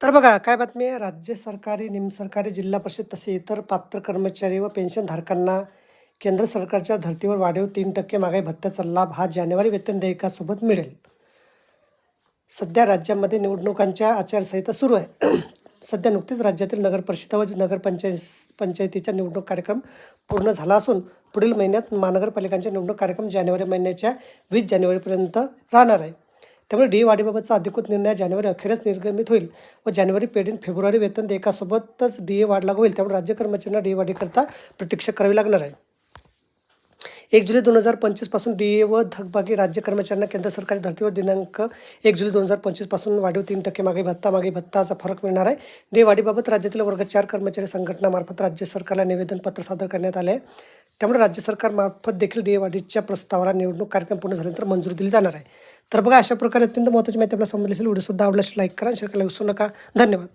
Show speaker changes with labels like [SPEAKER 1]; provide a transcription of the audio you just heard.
[SPEAKER 1] तर बघा काय बातमी आहे. राज्य सरकारी, निमसरकारी, जिल्हा परिषद तसे इतर पात्र कर्मचारी व पेन्शनधारकांना केंद्र सरकारच्या धर्तीवर वाढीव 3% महागाई भत्त्याचा लाभ हा जानेवारी वेतन देयकासोबत मिळेल. सध्या राज्यामध्ये निवडणुकांच्या आचारसंहिता सुरू आहे. सध्या नुकतीच राज्यातील नगरपरिषदा व पंचायतीचा निवडणूक कार्यक्रम पूर्ण झाला असून पुढील महिन्यात महानगरपालिकांच्या निवडणूक कार्यक्रम जानेवारी महिन्याच्या 20 जानेवारीपर्यंत राहणार आहे. त्यामुळे डी वाढीबाबतचा अधिकृत निर्णय जानेवारी अखेरच निर्गमित होईल व जानेवारी पेढीन फेब्रुवारी वेतन देयकासोबतच डी वाढ लागू होईल. त्यामुळे राज्य कर्मचाऱ्यांना डी वाढीकरता प्रतीक्षा करावी लागणार आहे. 1 जुलै 2025 पासून डी व थकबाकी राज्य कर्मचाऱ्यांना केंद्र सरकारच्या धर्तीवर दिनांक 1 जुलै 2025 पासून वाढीव 3% मागे भत्ताचा फरक मिळणार आहे. डी वाढीबाबत राज्यातील वर्ग 4 कर्मचारी संघटनामार्फत राज्य सरकारला निवेदन पत्र सादर करण्यात आले आहे. त्यामुळे राज्य सरकारमार्फत देखील डी वाढीच्या प्रस्तावाला निवडणूक कार्यक्रम पूर्ण झाल्यानंतर मंजुरी दिली जाणार आहे. तर बघा अशा प्रकारे अत्यंत महत्त्वाची माहिती आपल्याला समजली असेल. व्हिडिओ सुद्धा आवडल्यास लाईक करा, शेअर करायला विसरू नका. धन्यवाद.